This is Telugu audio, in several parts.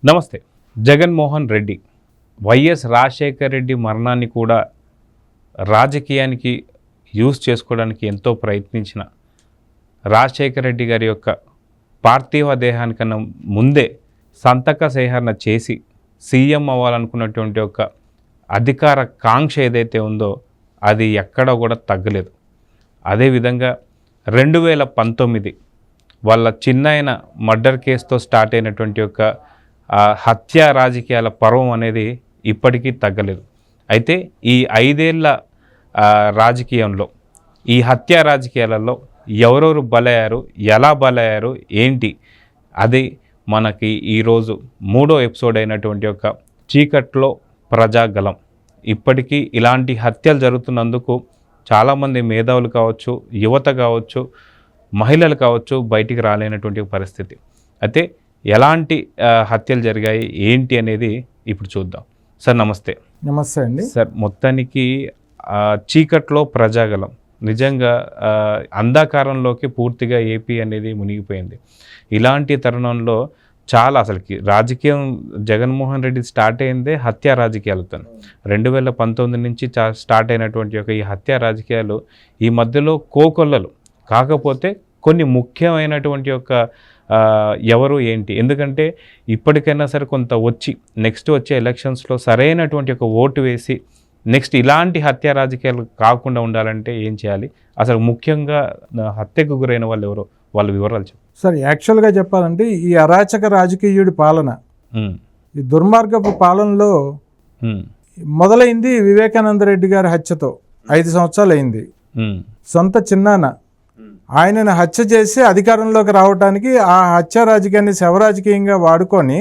నమస్తే. జగన్మోహన్ రెడ్డి వైఎస్ రాజశేఖర్ రెడ్డి మరణాన్ని కూడా రాజకీయానికి యూజ్ చేసుకోవడానికి ఎంతో ప్రయత్నించిన రాజశేఖర్ రెడ్డి గారి యొక్క పార్థివ దేహానికన్నా ముందే సంతక సేకరణ చేసి సీఎం అవ్వాలనుకున్నటువంటి ఒక అధికార కాంక్ష ఏదైతే ఉందో అది ఎక్కడ కూడా తగ్గలేదు. అదేవిధంగా 2019 వాళ్ళ చిన్నాయన మర్డర్ కేసుతో స్టార్ట్ అయినటువంటి ఒక హత్య రాజకీయాల పర్వం అనేది ఇప్పటికీ తగ్గలేదు. అయితే ఈ 5 ఏళ్ల రాజకీయంలో ఈ హత్య రాజకీయాలలో ఎవరెవరు బలయ్యారు, ఎలా బలయ్యారు, ఏంటి అది మనకి ఈరోజు 3వ ఎపిసోడ్ అయినటువంటి ఒక చీకట్లో ప్రజాగలం. ఇప్పటికీ ఇలాంటి హత్యలు జరుగుతున్నందుకు చాలామంది మేధావులు కావచ్చు, యువత కావచ్చు, మహిళలు కావచ్చు బయటికి రాలేనటువంటి పరిస్థితి. అయితే ఎలాంటి హత్యలు జరిగాయి ఏంటి అనేది ఇప్పుడు చూద్దాం. సార్ నమస్తే. నమస్తే అండి. సార్ మొత్తానికి చీకట్లో ప్రజాగలం నిజంగా అంధకారంలోకి పూర్తిగా ఏపీ అనేది మునిగిపోయింది. ఇలాంటి తరుణంలో చాలా అసలుకి రాజకీయం జగన్మోహన్ రెడ్డి స్టార్ట్ అయిందే హత్య రాజకీయాలతో. 2019 నుంచి స్టార్ట్ అయినటువంటి ఒక ఈ హత్య రాజకీయాలు ఈ మధ్యలో కోకొల్లలు. కాకపోతే కొన్ని ముఖ్యమైనటువంటి ఒక ఎవరు ఏంటి, ఎందుకంటే ఇప్పటికైనా సరే కొంత వచ్చి నెక్స్ట్ వచ్చే ఎలక్షన్స్లో సరైనటువంటి ఒక ఓటు వేసి నెక్స్ట్ ఇలాంటి హత్య రాజకీయాలు కాకుండా ఉండాలంటే ఏం చేయాలి, అసలు ముఖ్యంగా హత్యకు గురైన వాళ్ళు ఎవరో వాళ్ళ వివరాలు చెప్పు. సార్ యాక్చువల్గా చెప్పాలంటే ఈ అరాచక రాజకీయుడి పాలన, ఈ దుర్మార్గపు పాలనలో మొదలైంది వివేకానంద రెడ్డి గారి హత్యతో. 5 సంవత్సరాలు అయింది. సొంత చిన్నాన్న ఆయనను హత్య చేసి అధికారంలోకి రావడానికి ఆ హత్య రాజకీయాన్ని శవరాజకీయంగా వాడుకొని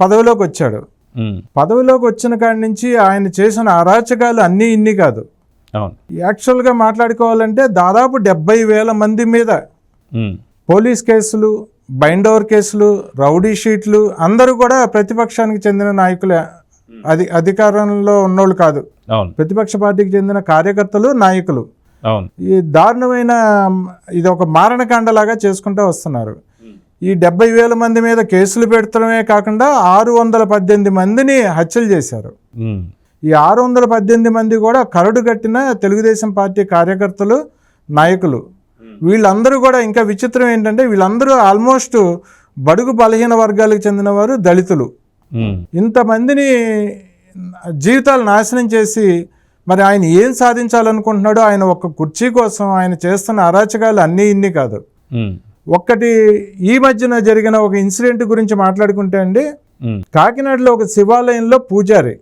పదవిలోకి వచ్చాడు. పదవిలోకి వచ్చిన కాడి నుంచి ఆయన చేసిన అరాచకాలు అన్నీ ఇన్ని కాదు. యాక్చువల్గా మాట్లాడుకోవాలంటే దాదాపు 70,000 మంది మీద పోలీస్ కేసులు, బైండ్ ఓవర్ కేసులు, రౌడీ షీట్లు, అందరూ కూడా ప్రతిపక్షానికి చెందిన నాయకులే. అధికారంలో ఉన్నోళ్ళు కాదు, ప్రతిపక్ష పార్టీకి చెందిన కార్యకర్తలు, నాయకులు. ఈ దారుణమైన ఇది ఒక మారణకాండలాగా చేసుకుంటూ వస్తున్నారు. ఈ 70,000 మంది మీద కేసులు పెడతడమే కాకుండా 618 మందిని హత్యలు చేశారు. ఈ 618 మంది కూడా కరడు కట్టిన తెలుగుదేశం పార్టీ కార్యకర్తలు, నాయకులు. వీళ్ళందరూ కూడా ఇంకా విచిత్రం ఏంటంటే వీళ్ళందరూ ఆల్మోస్ట్ బడుగు బలహీన వర్గాలకు చెందినవారు, దళితులు. ఇంతమందిని జీవితాలు నాశనం చేసి మరి ఆయన ఏం సాధించాలనుకుంటున్నాడో, ఆయన ఒక్క కుర్చీ కోసం ఆయన చేస్తున్న అరాచకాలు అన్నీ ఇన్ని కాదు. ఒక్కటి ఈ మధ్యన జరిగిన ఒక ఇన్సిడెంట్ గురించి మాట్లాడుకుంటే అండి, కాకినాడలో ఒక శివాలయంలో పూజారి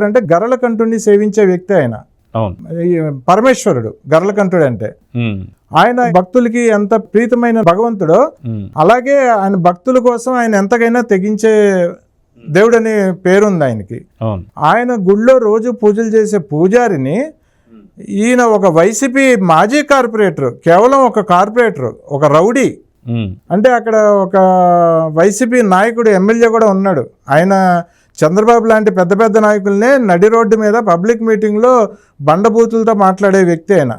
అంటే గరళకంఠుడిని సేవించే వ్యక్తి. ఆయన పరమేశ్వరుడు, గరళకంఠుడు అంటే ఆయన భక్తులకి ఎంత ప్రీతమైన భగవంతుడో అలాగే ఆయన భక్తుల కోసం ఆయన ఎంతకైనా తెగించే దేవుడు అనే పేరుంది ఆయనకి. ఆయన గుళ్ళో రోజు పూజలు చేసే పూజారిని ఈయన ఒక వైసీపీ మాజీ కార్పొరేటర్, కేవలం ఒక కార్పొరేటర్, ఒక రౌడీ. అంటే అక్కడ ఒక వైసీపీ నాయకుడు, ఎమ్మెల్యే కూడా ఉన్నాడు. ఆయన చంద్రబాబు లాంటి పెద్ద పెద్ద నాయకులనే నడి రోడ్డు మీద పబ్లిక్ మీటింగ్లో బండబూతులతో మాట్లాడే వ్యక్తి ఆయన.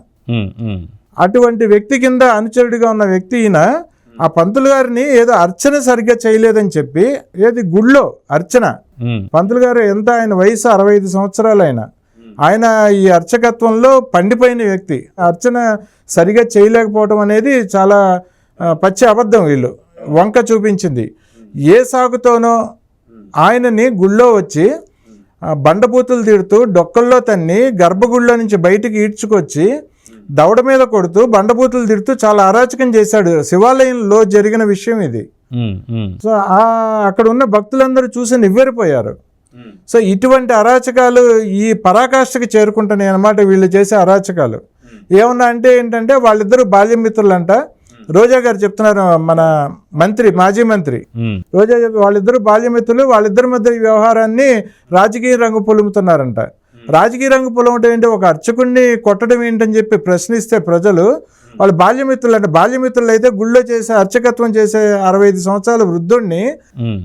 అటువంటి వ్యక్తి కింద అనుచరుడిగా ఉన్న వ్యక్తి ఈయన ఆ పంతులు గారిని ఏదో అర్చన సరిగ్గా చేయలేదని చెప్పి, ఏది గుళ్ళో అర్చన, పంతులు గారు ఎంత, ఆయన వయసు 65 సంవత్సరాలు. ఆయన ఈ అర్చకత్వంలో పండిపోయిన వ్యక్తి. అర్చన సరిగా చేయలేకపోవడం అనేది చాలా పచ్చి అబద్ధం. వీళ్ళు వంక చూపించింది. ఏ సాగుతోనో ఆయనని గుళ్ళో వచ్చి బండబూతులు తిడుతూ, డొక్కల్లో తన్ని గర్భగుళ్ళో నుంచి బయటికి ఈడ్చుకొచ్చి దవడ మీద కొడుతూ, బండబూతులు తిడుతూ చాలా అరాచకం చేశాడు. శివాలయంలో జరిగిన విషయం ఇది. సో అక్కడ ఉన్న భక్తులందరూ చూసి నివ్వెరపోయారు. సో ఇటువంటి అరాచకాలు ఈ పరాకాష్ఠకి చేరుకుంటున్నాయి అన్నమాట వీళ్ళు చేసే అరాచకాలు. ఏమన్నా అంటే ఏంటంటే వాళ్ళిద్దరూ బాల్యమిత్రులంట. రోజా గారు చెప్తున్నారు, మన మంత్రి, మాజీ మంత్రి రోజా, వాళ్ళిద్దరు బాల్యమిత్రులు. వాళ్ళిద్దరి మధ్య ఈ వ్యవహారాన్ని రాజకీయ రంగు పొలుముతున్నారంట. రాజకీయ రంగు పొలవటం ఏంటి, ఒక అర్చకుడిని కొట్టడం ఏంటని చెప్పి ప్రశ్నిస్తే ప్రజలు వాళ్ళు బాల్యమిత్రులు అంటే, బాల్యమిత్రులు అయితే గుళ్ళో చేసే అర్చకత్వం చేసే 65 సంవత్సరాల వృద్ధుడిని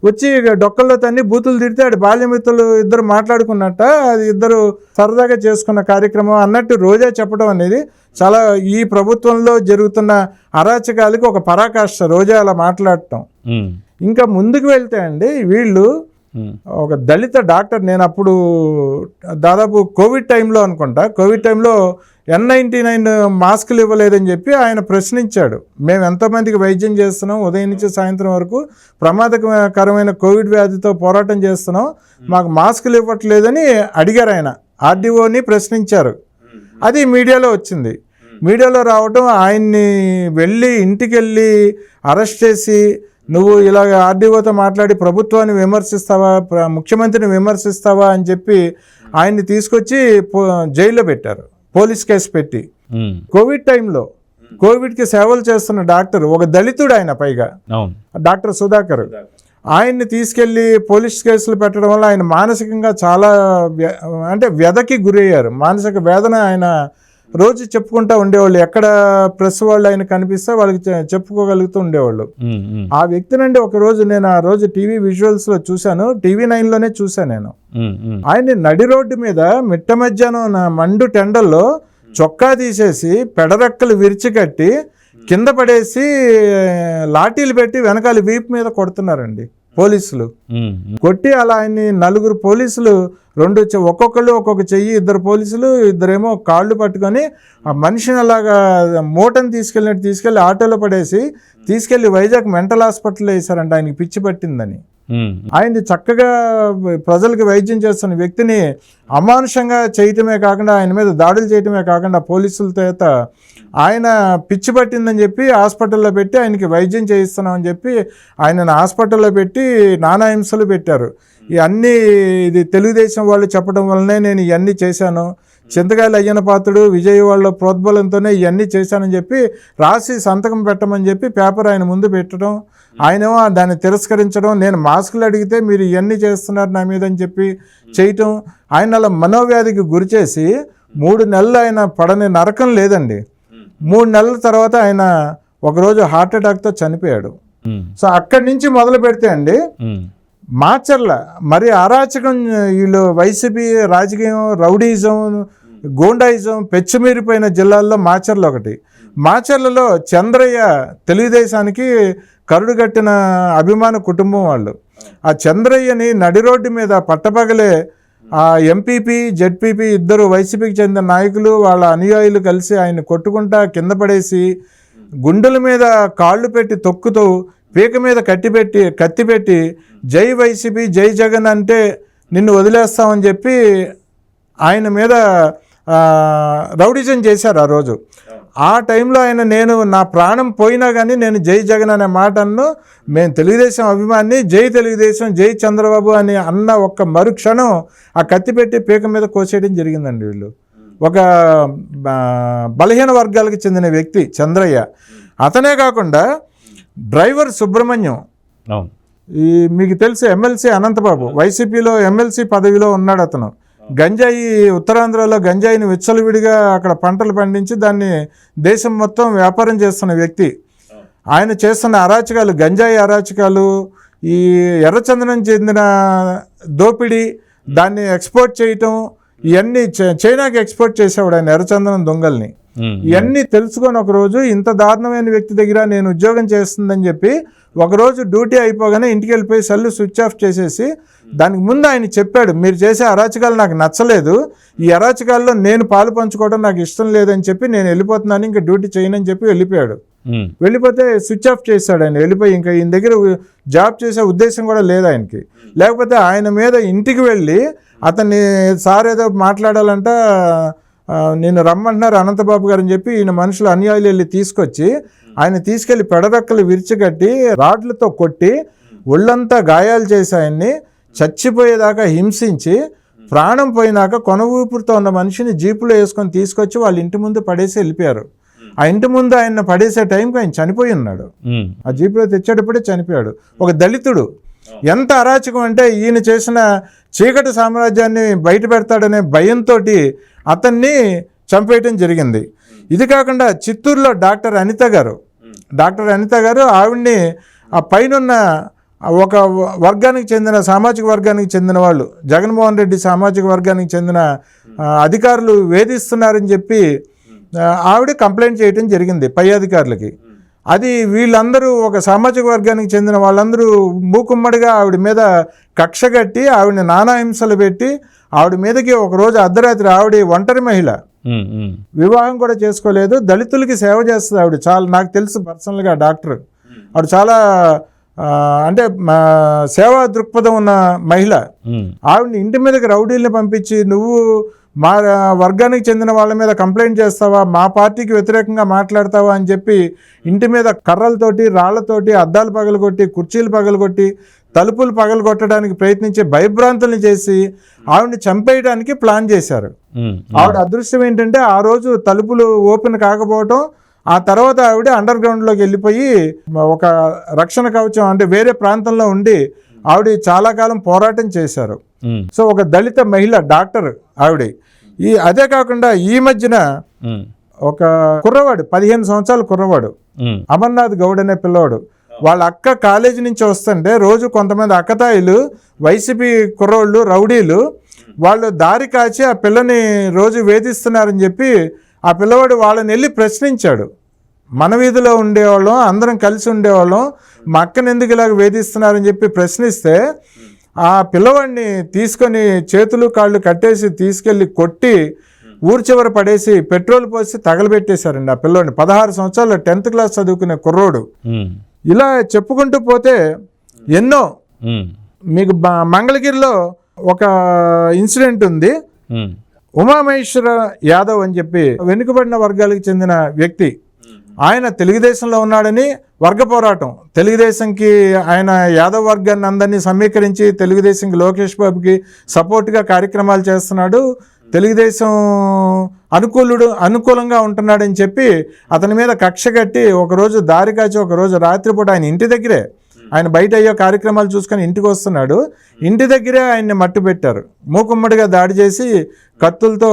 వచ్చి డొక్కల్లో తన్ని బూతులు తిడితే ఆడు బాల్యమిత్రులు ఇద్దరు మాట్లాడుకున్నట్ట, అది ఇద్దరు సరదాగా చేసుకున్న కార్యక్రమం అన్నట్టు రోజా చెప్పడం అనేది చాలా ఈ ప్రభుత్వంలో జరుగుతున్న అరాచకాలకి ఒక పరాకాష్ఠ. రోజా అలా మాట్లాడటం ఇంకా ముందుకు వెళ్తే అండి వీళ్ళు ఒక దళిత డాక్టర్, నేను అప్పుడు దాదాపు కోవిడ్ టైంలో అనుకుంటా, కోవిడ్ టైంలో N99 మాస్కులు ఇవ్వలేదని చెప్పి ఆయన ప్రశ్నించాడు. మేము ఎంతోమందికి వైద్యం చేస్తున్నాం, ఉదయం నుంచి సాయంత్రం వరకు ప్రమాదకరమైన కోవిడ్ వ్యాధితో పోరాటం చేస్తున్నాం, మాకు మాస్కులు ఇవ్వట్లేదని అడిగారు. ఆయన ఆర్డీఓని ప్రశ్నించారు. అది మీడియాలో వచ్చింది. మీడియాలో రావటం, ఆయన్ని వెళ్ళి ఇంటికి వెళ్ళి అరెస్ట్ చేసి, నువ్వు ఇలాగ ఆర్డీఓతో మాట్లాడి ప్రభుత్వాన్ని విమర్శిస్తావా, ముఖ్యమంత్రిని విమర్శిస్తావా అని చెప్పి ఆయన్ని తీసుకొచ్చి జైల్లో పెట్టారు, పోలీస్ కేసు పెట్టి. కోవిడ్ టైంలో కోవిడ్కి సేవలు చేస్తున్న డాక్టర్, ఒక దళితుడు ఆయన, పైగా డాక్టర్ సుధాకర్, ఆయన్ని తీసుకెళ్ళి పోలీస్ కేసులు పెట్టడం వల్ల ఆయన మానసికంగా చాలా వ్యధకి గురయ్యారు. మానసిక వేదన ఆయన రోజు చెప్పుకుంటూ ఉండేవాళ్ళు. ఎక్కడ ప్రెస్ వాళ్ళు ఆయన కనిపిస్తే వాళ్ళకి చెప్పుకోగలుగుతూ ఉండేవాళ్ళు. ఆ వ్యక్తినండి ఒకరోజు నేను ఆ రోజు టీవీ విజువల్స్లో చూశాను, TV9లోనే చూశాను నేను. ఆయన్ని నడి రోడ్డు మీద మిట్ట మధ్యాహ్నం మండు టెండల్లో చొక్కా తీసేసి పెడరెక్కలు విరిచికట్టి కింద పడేసి లాఠీలు పెట్టి వెనకాల వీపు మీద కొడుతున్నారండి పోలీసులు. కొట్టి అలా ఆయన్ని నలుగురు పోలీసులు, ఒక్కొక్కళ్ళు ఒక్కొక్క చెయ్యి, ఇద్దరు పోలీసులు, ఇద్దరేమో కాళ్ళు పట్టుకొని ఆ మనిషిని అలాగా మూటను తీసుకెళ్ళి ఆటోలో పడేసి తీసుకెళ్లి వైజాగ్ మెంటల్ హాస్పిటల్లో వేశారంట, ఆయనకి పిచ్చి పట్టిందని. ఆయన్ని చక్కగా ప్రజలకు వైద్యం చేస్తున్న వ్యక్తిని అమానుషంగా చేయటమే కాకుండా, ఆయన మీద దాడులు చేయటమే కాకుండా పోలీసుల చేత ఆయన పిచ్చి పట్టిందని చెప్పి హాస్పిటల్లో పెట్టి ఆయనకి వైద్యం చేయిస్తున్నామని చెప్పి ఆయనను హాస్పిటల్లో పెట్టి నానా హింసలు పెట్టారు. ఇవన్నీ ఇది తెలుగుదేశం వాళ్ళు చెప్పడం వల్లనే నేను ఇవన్నీ చేశాను, చింతకాయలు అయ్యన పాత్రుడు విజయ్ వాళ్ళ ప్రోద్బలంతోనే ఇవన్నీ చేశానని చెప్పి రాసి సంతకం పెట్టమని చెప్పి పేపర్ ఆయన ముందు పెట్టడం, ఆయనేమో దాన్ని తిరస్కరించడం, నేను మాస్కులు అడిగితే మీరు ఇవన్నీ చేస్తున్నారు నా మీద అని చెప్పి చేయటం. ఆయన అలా మనోవ్యాధికి గురిచేసి 3 నెలలు ఆయన పడని నరకం లేదండి. 3 నెలల తర్వాత ఆయన ఒకరోజు హార్ట్ అటాక్తో చనిపోయాడు. సో అక్కడి నుంచి మొదలు పెడితే అండి మాచర్ల మరి అరాచకం, వీళ్ళు వైసీపీ రాజకీయం, రౌడీజం, గూండాయిజం పెచ్చుమీరిపోయిన జిల్లాల్లో మాచర్ల ఒకటి. మాచర్లలో చంద్రయ్య తెలుగుదేశానికి కరుడుగట్టిన అభిమాన కుటుంబం వాళ్ళు. ఆ చంద్రయ్యని నడి రోడ్డు మీద పట్టపగలే ఆ ఎంపీపీ జెడ్పీపీ ఇద్దరు వైసీపీకి చెందిన నాయకులు వాళ్ళ అనుయాయులు కలిసి ఆయన కొట్టుకుంటా కింద పడేసి గుండెల మీద కాళ్ళు పెట్టి తొక్కుతూ పీక మీద కత్తి పెట్టి జై వైసీపీ జై జగన్ అంటే నిన్ను వదిలేస్తామని చెప్పి ఆయన మీద రౌడిజం చేశారు ఆ రోజు. ఆ టైంలో ఆయన, నేను నా ప్రాణం పోయినా కానీ నేను జై జగన్ అనే మాటను, మేము తెలుగుదేశం అభిమాని, జై తెలుగుదేశం జై చంద్రబాబు అని అన్న ఒక్క మరుక్షణం ఆ కత్తి పెట్టి పీక మీద కోసేయడం జరిగిందండి. వీళ్ళు ఒక బలహీన వర్గాలకు చెందిన వ్యక్తి చంద్రయ్య. అతనే కాకుండా డ్రైవర్ సుబ్రహ్మణ్యం, మీకు తెలుసు ఎమ్మెల్సీ అనంతబాబు, వైసీపీలో ఎమ్మెల్సీ పదవిలో ఉన్నాడు అతను. గంజాయి, ఉత్తరాంధ్రలో గంజాయిని విచ్చలవిడిగా అక్కడ పంటలు పండించి దాన్ని దేశం మొత్తం వ్యాపారం చేస్తున్న వ్యక్తి. ఆయన చేస్తున్న అరాచకాలు, గంజాయి అరాచకాలు, ఈ ఎర్రచందనం చెందిన దోపిడీ, దాన్ని ఎక్స్పోర్ట్ చేయటం, ఇవన్నీ చైనాకి ఎక్స్పోర్ట్ చేసేవాడు ఆయన ఎర్రచందనం దొంగల్ని. ఇవన్నీ తెలుసుకొని ఒకరోజు ఇంత దారుణమైన వ్యక్తి దగ్గర నేను ఉద్యోగం చేస్తుందని చెప్పి ఒకరోజు డ్యూటీ అయిపోగానే ఇంటికి వెళ్ళిపోయి సెల్లు స్విచ్ ఆఫ్ చేసేసి, దానికి ముందు ఆయన చెప్పాడు, మీరు చేసే అరాచకాలు నాకు నచ్చలేదు, ఈ అరాచకాల్లో నేను పాలు పంచుకోవడం నాకు ఇష్టం లేదని చెప్పి నేను వెళ్ళిపోతున్నాను, ఇంకా డ్యూటీ చేయనని చెప్పి వెళ్ళిపోయాడు. వెళ్ళిపోతే స్విచ్ ఆఫ్ చేశాడు ఆయన. వెళ్ళిపోయి ఇంకా ఈయన దగ్గర జాబ్ చేసే ఉద్దేశం కూడా లేదు ఆయనకి. లేకపోతే ఆయన మీద ఇంటికి వెళ్ళి అతన్ని సార్ ఏదో మాట్లాడాలంట, నేను రమ్మంటున్నారు అనంతబాబు గారు అని చెప్పి ఈయన మనుషులు అనుయాయులు వెళ్ళి తీసుకొచ్చి ఆయన తీసుకెళ్లి పెడరెక్కలు విరిచికట్టి రాడ్లతో కొట్టి ఒళ్ళంతా గాయాలు చేసి ఆయన్ని చచ్చిపోయేదాకా హింసించి ప్రాణం పోయినాక కొన ఊపిరితో ఉన్న మనిషిని జీపులో వేసుకొని తీసుకొచ్చి వాళ్ళ ఇంటి ముందు పడేసి వెళ్ళిపోయారు. ఆ ఇంటి ముందు ఆయన పడేసే టైంకి ఆయన చనిపోయి ఉన్నాడు. ఆ జీపులో తెచ్చేటప్పుడే చనిపోయాడు. ఒక దళితుడు. ఎంత అరాచకం అంటే ఈయన చేసిన చీకటి సామ్రాజ్యాన్ని బయట పెడతాడనే భయంతో అతన్ని చంపేయటం జరిగింది. ఇది కాకుండా చిత్తూరులో డాక్టర్ అనిత గారు ఆవిడ్ని ఆ పైనున్న ఒక వర్గానికి చెందిన సామాజిక వర్గానికి చెందిన వాళ్ళు, జగన్మోహన్ రెడ్డి సామాజిక వర్గానికి చెందిన అధికారులు వేధిస్తున్నారని చెప్పి ఆవిడ కంప్లైంట్ చేయడం జరిగింది పై అధికారులకి. అది వీళ్ళందరూ ఒక సామాజిక వర్గానికి చెందిన వాళ్ళందరూ మూకుమ్మడిగా ఆవిడ మీద కక్ష కట్టి ఆవిడని నానా హింసలు పెట్టి ఆవిడ మీదకి ఒకరోజు అర్ధరాత్రి, ఆవిడ ఒంటరి మహిళ, వివాహం కూడా చేసుకోలేదు, దళితులకి సేవ చేస్తుంది ఆవిడ. చాలా నాకు తెలుసు పర్సనల్గా డాక్టర్. ఆవిడ చాలా అంటే సేవా దృక్పథం ఉన్న మహిళ. ఆవిడని ఇంటి మీదకి రౌడీల్ని పంపించి నువ్వు మా వర్గానికి చెందిన వాళ్ళ మీద కంప్లైంట్ చేస్తావా, మా పార్టీకి వ్యతిరేకంగా మాట్లాడతావా అని చెప్పి ఇంటి మీద కర్రలతోటి, రాళ్లతోటి, అద్దాలు పగలగొట్టి, కుర్చీలు పగలగొట్టి, తలుపులు పగలగొట్టడానికి ప్రయత్నించి భయభ్రాంతుల్ని చేసి ఆవిడని చంపేయడానికి ప్లాన్ చేశారు. ఆవిడ అదృష్టం ఏంటంటే ఆ రోజు తలుపులు ఓపెన్ కాకపోవటం, ఆ తర్వాత ఆవిడ అండర్ గ్రౌండ్లోకి వెళ్ళిపోయి ఒక రక్షణ కవచం అంటే వేరే ప్రాంతంలో ఉండి ఆవిడ చాలా కాలం పోరాటం చేశారు. సో ఒక దళిత మహిళ డాక్టర్ ఆవిడ. అదే కాకుండా ఈ మధ్యన ఒక కుర్రవాడు, 15 సంవత్సరాల కుర్రవాడు, అమర్నాథ్ గౌడ్ అనే పిల్లవాడు, వాళ్ళ అక్క కాలేజీ నుంచి వస్తుంటే రోజు కొంతమంది అక్కతాయిలు, వైసీపీ కుర్రోళ్ళు, రౌడీలు వాళ్ళు దారి కాచి ఆ పిల్లని రోజు వేధిస్తున్నారని చెప్పి ఆ పిల్లవాడు వాళ్ళని వెళ్ళి ప్రశ్నించాడు. మన వీధిలో ఉండేవాళ్ళం, అందరం కలిసి ఉండేవాళ్ళం, మా అక్కని ఎందుకు ఇలాగ వేధిస్తున్నారని చెప్పి ప్రశ్నిస్తే ఆ పిల్లవాడిని తీసుకొని చేతులు కాళ్ళు కట్టేసి తీసుకెళ్ళి కొట్టి ఊరి చివర పడేసి పెట్రోల్ పోసి తగలబెట్టేశారండి ఆ పిల్లోడిని. 16 సంవత్సరాలు 10th క్లాస్ చదువుకునే కుర్రోడు. ఇలా చెప్పుకుంటూ పోతే ఎన్నో. మీకు మంగళగిరిలో ఒక ఇన్సిడెంట్ ఉంది. ఉమామహేశ్వర యాదవ్ అని చెప్పి వెనుకబడిన వర్గాలకు చెందిన వ్యక్తి. ఆయన తెలుగుదేశంలో ఉన్నాడని వర్గ పోరాటం, తెలుగుదేశంకి ఆయన యాదవ్ వర్గాన్ని అందరినీ సమీకరించి తెలుగుదేశంకి లోకేష్ బాబుకి సపోర్ట్గా కార్యక్రమాలు చేస్తున్నాడు, తెలుగుదేశం అనుకూలంగా ఉంటున్నాడని చెప్పి అతని మీద కక్ష కట్టి ఒకరోజు దారి కాచి ఒకరోజు రాత్రిపూట ఆయన ఇంటి దగ్గరే, ఆయన బయట అయ్యో కార్యక్రమాలు చూసుకొని ఇంటికి వస్తున్నాడు, ఇంటి దగ్గరే ఆయన్ని మట్టు పెట్టారు. మూకుమ్మడిగా దాడి చేసి కత్తులతో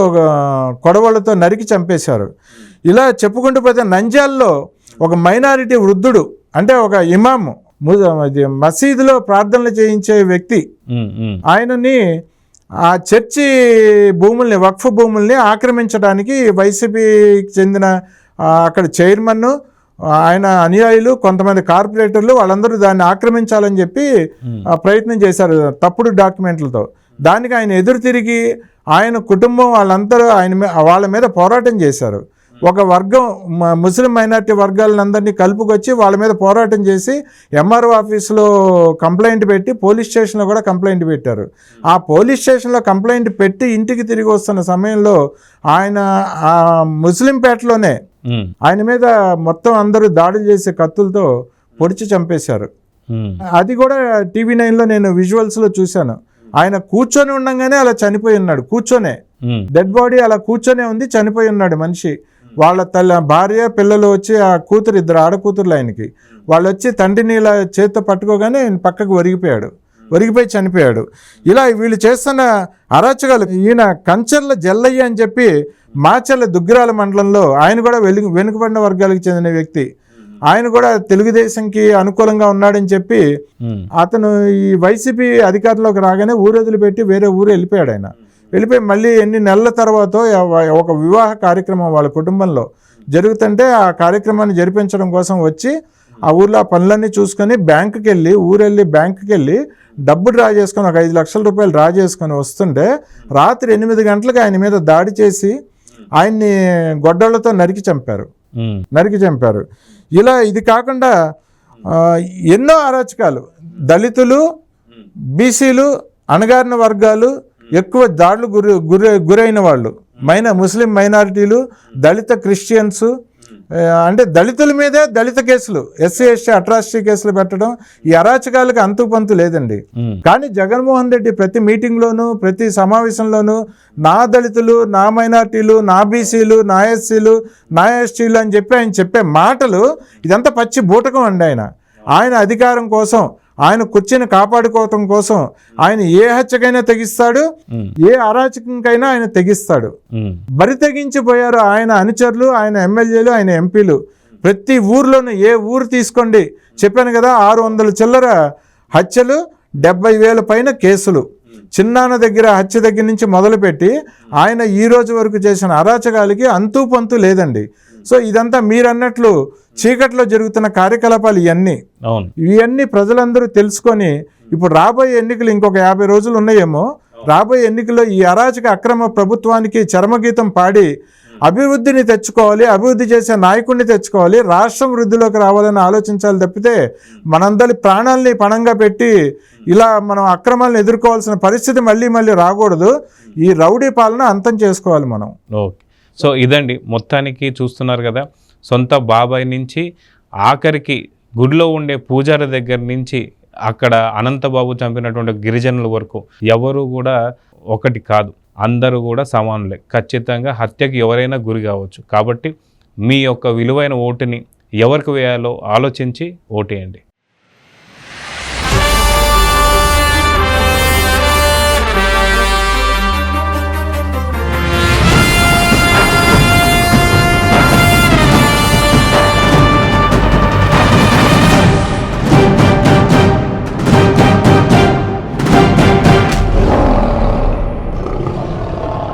కొడవళ్లతో నరికి చంపేశారు. ఇలా చెప్పుకుంటూ పోతే నంద్యాలలో ఒక మైనారిటీ వృద్ధుడు, అంటే ఒక ఇమాము, మసీదులో ప్రార్థనలు చేయించే వ్యక్తి, ఆయనని ఆ చర్చి భూముల్ని, వక్ఫ్ భూముల్ని ఆక్రమించడానికి వైసీపీకి చెందిన అక్కడ చైర్మన్, ఆయన అనుయాయులు, కొంతమంది కార్పొరేటర్లు వాళ్ళందరూ దాన్ని ఆక్రమించాలని చెప్పి ప్రయత్నం చేశారు తప్పుడు డాక్యుమెంట్లతో. దానికి ఆయన ఎదురు తిరిగి ఆయన కుటుంబం వాళ్ళందరూ వాళ్ళ మీద పోరాటం చేశారు. ఒక వర్గం ముస్లిం మైనారిటీ వర్గాలందరినీ కలుపుకొచ్చి వాళ్ళ మీద పోరాటం చేసి ఎంఆర్ఓ ఆఫీసులో కంప్లైంట్ పెట్టి పోలీస్ స్టేషన్లో కూడా కంప్లైంట్ పెట్టారు. ఆ పోలీస్ స్టేషన్లో కంప్లైంట్ పెట్టి ఇంటికి తిరిగి వస్తున్న సమయంలో ఆయన ఆ ముస్లింపేటలోనే ఆయన మీద మొత్తం అందరూ దాడులు చేసే కత్తులతో పొడిచి చంపేశారు. అది కూడా TV9లో నేను విజువల్స్లో చూశాను. ఆయన కూర్చొని ఉండగానే అలా చనిపోయి ఉన్నాడు, కూర్చొనే డెడ్ బాడీ అలా కూర్చొనే ఉంది, చనిపోయి ఉన్నాడు మనిషి. వాళ్ళ భార్య పిల్లలు వచ్చి ఆ కూతురు, 2 ఆడకూతురులు ఆయనకి, వాళ్ళు వచ్చి తండ్రిని ఇలా చేత్తో పట్టుకోగానే ఆయన పక్కకు ఒరిగిపోయి చనిపోయాడు. ఇలా వీళ్ళు చేస్తున్న అరాచకాలు. ఈయన కంచర్ల జల్లయ్య అని చెప్పి మాచర్ల దుగ్గిరాల మండలంలో, ఆయన కూడా వెనుకబడిన వర్గాలకు చెందిన వ్యక్తి, ఆయన కూడా తెలుగుదేశంకి అనుకూలంగా ఉన్నాడని చెప్పి అతను ఈ వైసీపీ అధికారంలోకి రాగానే ఊరు వదిలిపెట్టి వేరే ఊరు వెళ్ళిపోయాడు. ఆయన వెళ్ళిపోయి మళ్ళీ ఎన్ని నెలల తర్వాత ఒక వివాహ కార్యక్రమం వాళ్ళ కుటుంబంలో జరుగుతుంటే ఆ కార్యక్రమాన్ని జరిపించడం కోసం వచ్చి ఆ ఊర్లో ఆ పనులన్నీ చూసుకొని ఊరెళ్ళి బ్యాంకుకి వెళ్ళి డబ్బు డ్రా చేసుకొని ఒక 5 లక్షల రూపాయలు డ్రా చేసుకొని వస్తుంటే రాత్రి 8 గంటలకు ఆయన మీద దాడి చేసి ఆయన్ని గొడ్డళ్లతో నరికి చంపారు. ఇలా ఇది కాకుండా ఎన్నో అరాచకాలు. దళితులు, బీసీలు, అణగారిన వర్గాలు ఎక్కువ దాడులు గురైన వాళ్ళు, ముస్లిం మైనారిటీలు, దళిత క్రిస్టియన్స్, అంటే దళితుల మీదే దళిత కేసులు, SC/ST అట్రాసిటీ కేసులు పెట్టడం, ఈ అరాచకాలకు అంతుపంతు లేదండి. కానీ జగన్మోహన్ రెడ్డి ప్రతి మీటింగ్లోనూ, ప్రతి సమావేశంలోనూ నా దళితులు, నా మైనారిటీలు, నా బీసీలు, నా SCలు, నా STలు అని చెప్పి ఆయన చెప్పే మాటలు ఇదంతా పచ్చి బూటకం అండి. ఆయన అధికారం కోసం, ఆయన కుర్చీని కాపాడుకోవటం కోసం ఆయన ఏ హత్యకైనా తెగిస్తాడు, ఏ అరాచకంకైనా ఆయన తెగిస్తాడు. బరి తెగించిపోయారు ఆయన అనుచరులు, ఆయన ఎమ్మెల్యేలు, ఆయన ఎంపీలు. ప్రతి ఊర్లోనూ, ఏ ఊరు తీసుకోండి, చెప్పాను కదా 600 చిల్లర హత్యలు, 70,000 పైన కేసులు. చిన్నాన్న దగ్గర హత్య దగ్గర నుంచి మొదలుపెట్టి ఆయన ఈ రోజు వరకు చేసిన అరాచకాలకి అంతూ పొంతు లేదండి. సో ఇదంతా మీరన్నట్లు చీకట్లో జరుగుతున్న కార్యకలాపాలు ఇవన్నీ అవును. ఇవన్నీ ప్రజలందరూ తెలుసుకొని ఇప్పుడు రాబోయే ఎన్నికలు ఇంకొక 50 రోజులు ఉన్నాయేమో, రాబోయే ఎన్నికల్లో ఈ అరాచక అక్రమ ప్రభుత్వానికి చరమగీతం పాడి అభివృద్ధిని తెచ్చుకోవాలి, అభివృద్ధి చేసే నాయకుడిని తెచ్చుకోవాలి, రాష్ట్రం వృద్ధిలోకి రావాలని ఆలోచించాలి తప్పితే మనందరి ప్రాణాలని పణంగా పెట్టి ఇలా మనం అక్రమాలను ఎదుర్కోవాల్సిన పరిస్థితి మళ్ళీ మళ్ళీ రాకూడదు. ఈ రౌడీ పాలన అంతం చేసుకోవాలి మనం. ఓకే. సో ఇదండి మొత్తానికి చూస్తున్నారు కదా, సొంత బాబాయ్ నుంచి ఆఖరికి గుడిలో ఉండే పూజారి దగ్గర నుంచి అక్కడ అనంతబాబు చంపినటువంటి గిరిజనుల వరకు ఎవరు కూడా ఒకటి కాదు, అందరూ కూడా సమానులే. ఖచ్చితంగా హత్యకి ఎవరైనా గురి కావచ్చు. కాబట్టి మీ యొక్క విలువైన ఓటుని ఎవరికి వేయాలో ఆలోచించి ఓటేయండి.